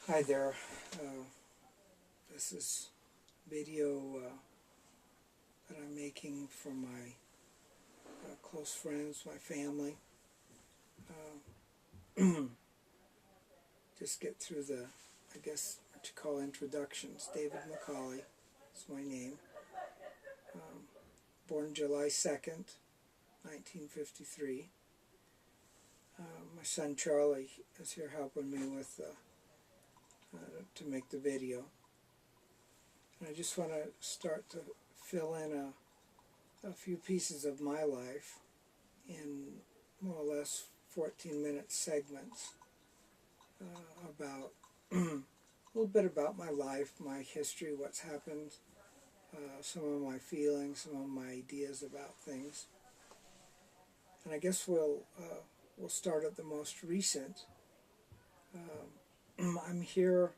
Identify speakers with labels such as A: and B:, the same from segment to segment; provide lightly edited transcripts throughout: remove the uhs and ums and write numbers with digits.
A: Hi there. This is video that I'm making for my close friends, my family. Just get through the, I guess, what you call introductions. David McCauley is my name. Born July 2nd, 1953. My son Charlie is here helping me with to make the video. And I just want to start to fill in a few pieces of my life in more or less 14-minute segments about a little bit about my life, my history, what's happened, some of my feelings, some of my ideas about things. And I guess we'll start at the most recent. I'm here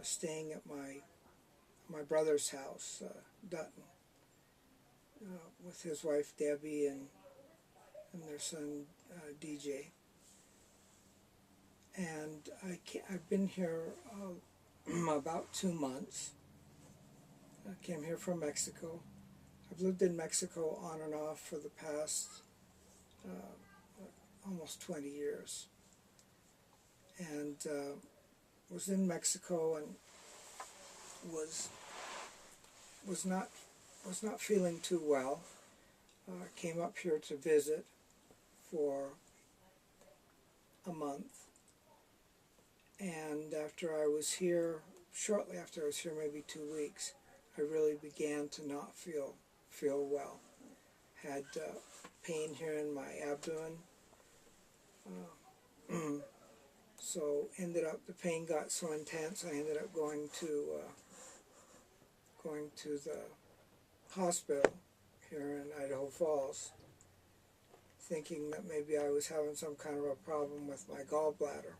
A: staying at my brother's house, Dutton, with his wife Debbie and their son DJ. And I've been here about 2 months. I came here from Mexico. I've lived in Mexico on and off for the past almost 20 years. And was in Mexico and was not feeling too well. Came up here to visit for a month, and after I was here, shortly after I was here, maybe 2 weeks, I really began to not feel well. Had pain here in my abdomen. So ended up, the pain got so intense, I ended up going to the hospital here in Idaho Falls, thinking that maybe I was having some kind of a problem with my gallbladder.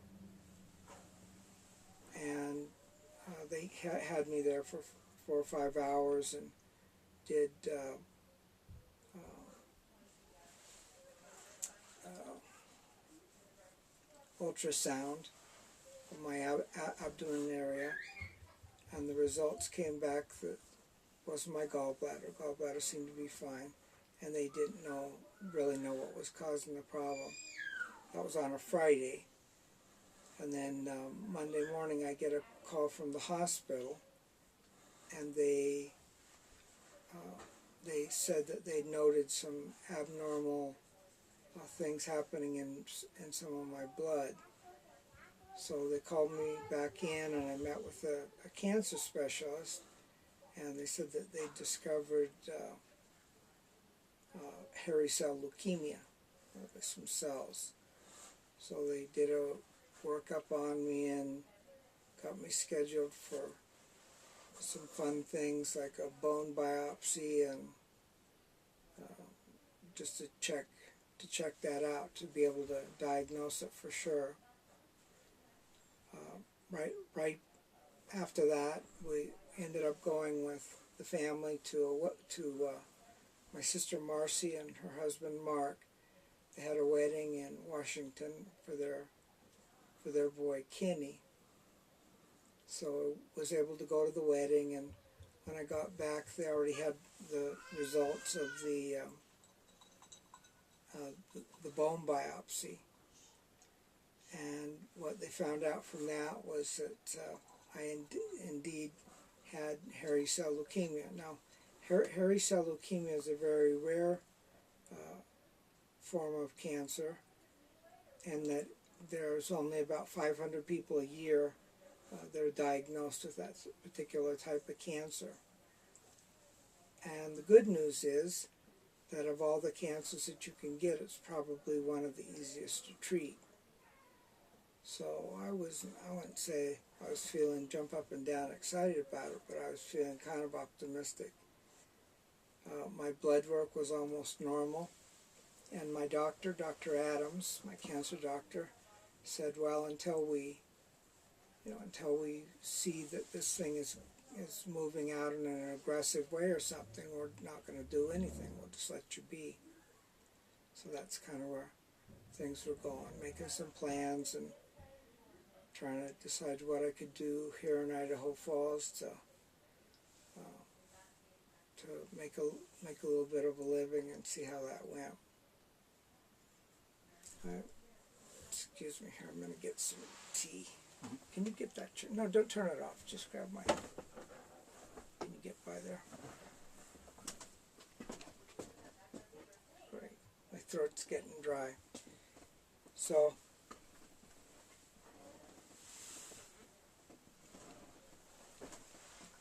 A: And they had me there for 4 or 5 hours and did ultrasound of my abdomen area, and the results came back that wasn't my gallbladder. Gallbladder seemed to be fine, and they didn't really know what was causing the problem. That was on a Friday, and then Monday morning I get a call from the hospital, and they said that they noted some abnormal things happening in some of my blood. So they called me back in, and I met with a cancer specialist, and they said that they discovered hairy cell leukemia, some cells. So they did a workup on me and got me scheduled for some fun things like a bone biopsy and just to check that out, to be able to diagnose it for sure. Right after that, we ended up going with the family to my sister Marcy and her husband Mark. They had a wedding in Washington for their boy Kenny. So I was able to go to the wedding, and when I got back, they already had the results of the bone biopsy. And what they found out from that was that I indeed had hairy cell leukemia. Now, hairy cell leukemia is a very rare form of cancer, and that there's only about 500 people a year that are diagnosed with that particular type of cancer. And the good news is that of all the cancers that you can get, it's probably one of the easiest to treat. So I wouldn't say I was feeling jump up and down excited about it, but I was feeling kind of optimistic. My blood work was almost normal, and my doctor, Dr. Adams, my cancer doctor, said, well, until we see that this thing is moving out in an aggressive way or something, we're not going to do anything. We'll just let you be. So that's kind of where things were going, making some plans and trying to decide what I could do here in Idaho Falls to make a little bit of a living and see how that went. Excuse me here, I'm going to get some tea. Can you get that? No, don't turn it off. Just grab my... Can you get by there? Great. My throat's getting dry. So...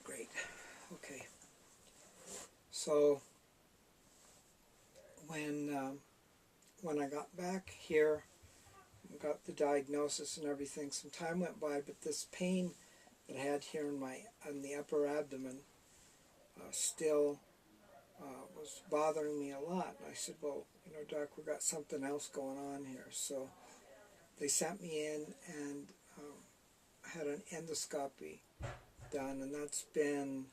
A: Great. Okay. So... When I got back here, got the diagnosis and everything, some time went by, but this pain that I had here in the upper abdomen still was bothering me a lot. And I said, well, you know, Doc, we got something else going on here. So they sent me in and had an endoscopy done, and that's been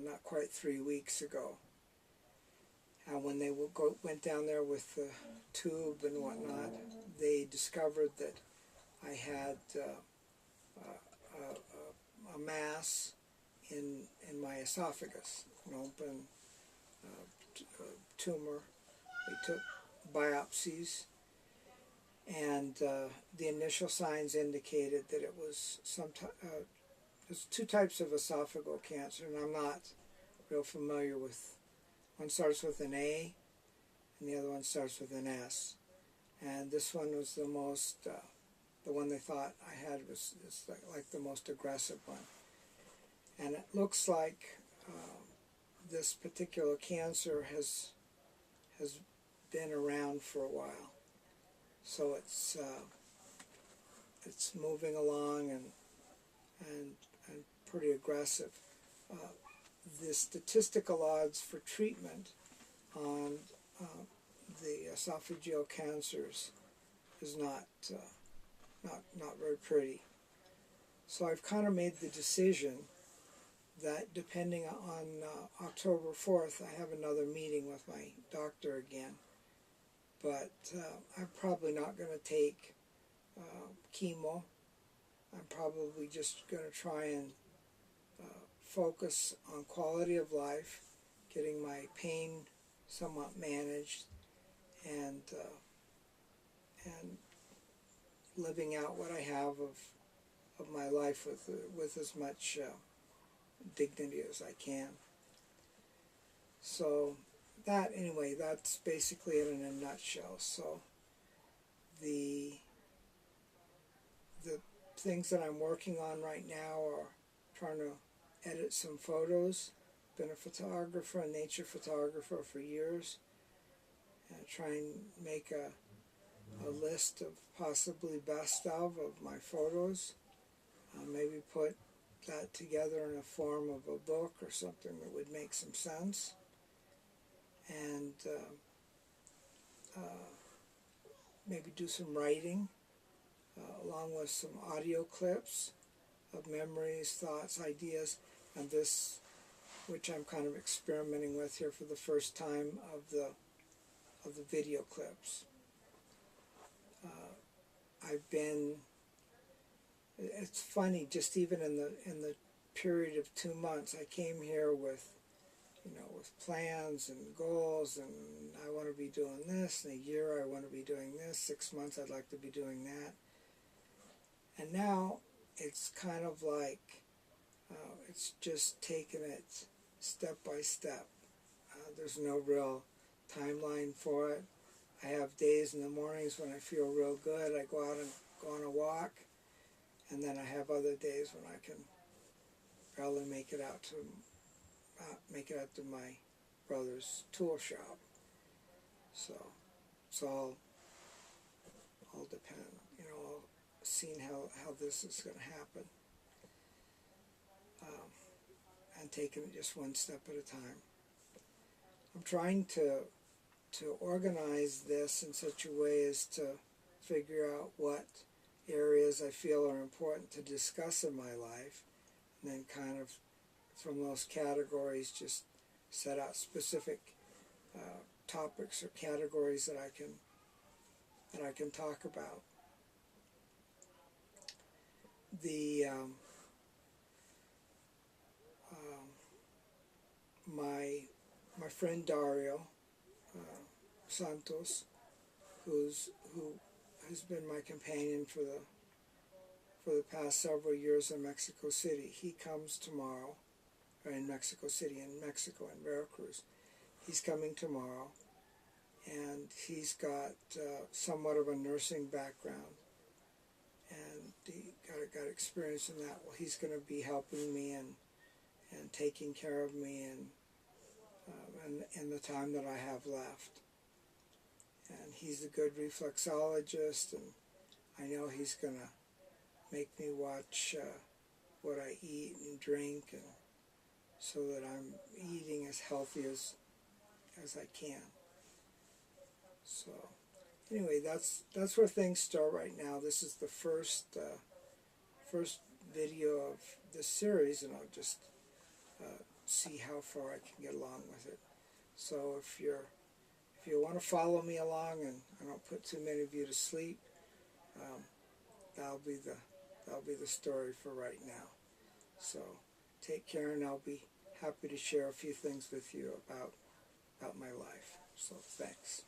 A: not quite 3 weeks ago. And when they went down there with the tube and whatnot, they discovered that I had a mass in my esophagus, an open tumor. They took biopsies, and the initial signs indicated that it was there's two types of esophageal cancer, and I'm not real familiar with. One starts with an A, and the other one starts with an S. And this one was the most, the one they thought I had was like the most aggressive one. And it looks like this particular cancer has been around for a while. So it's moving along and pretty aggressive. The statistical odds for treatment on the esophageal cancers is not very pretty. So I've kind of made the decision that depending on October 4th, I have another meeting with my doctor again. But I'm probably not going to take chemo. I'm probably just going to try and focus on quality of life, getting my pain somewhat managed, and living out what I have of my life with as much dignity as I can. So that, anyway, that's basically it in a nutshell. So the things that I'm working on right now are trying to edit some photos. Been a photographer, a nature photographer for years, and try and make a list of possibly best of my photos. Maybe put that together in a form of a book or something that would make some sense. And maybe do some writing along with some audio clips of memories, thoughts, ideas, and this, which I'm kind of experimenting with here for the first time, of the video clips. It's funny, just even in the period of 2 months, I came here with, you know, with plans and goals, and I want to be doing this. In a year, I want to be doing this. 6 months, I'd like to be doing that. And now it's kind of like it's just taking it step by step. There's no real timeline for it. I have days in the mornings when I feel real good. I go out and go on a walk, and then I have other days when I can barely make it out to my brother's tool shop. So it's all depend, you know, seeing how this is going to happen, and taking it just one step at a time. I'm trying to organize this in such a way as to figure out what areas I feel are important to discuss in my life, and then kind of from those categories just set out specific topics or categories that I can talk about. the my friend Dario Santos, who has been my companion for the past several years in Mexico City. He comes tomorrow, or in Mexico City, in Mexico, in Veracruz. He's coming tomorrow, and he's got somewhat of a nursing background, and he got experience in that. Well, he's going to be helping me and taking care of me and in the time that I have left. And he's a good reflexologist, and I know he's going to make me watch what I eat and drink, and so that I'm eating as healthy as I can. So anyway, that's where things start right now. This is the first video of this series, and I'll just see how far I can get along with it. So if you want to follow me along and I don't put too many of you to sleep, that'll be the story for right now. So take care, and I'll be happy to share a few things with you about my life. So thanks.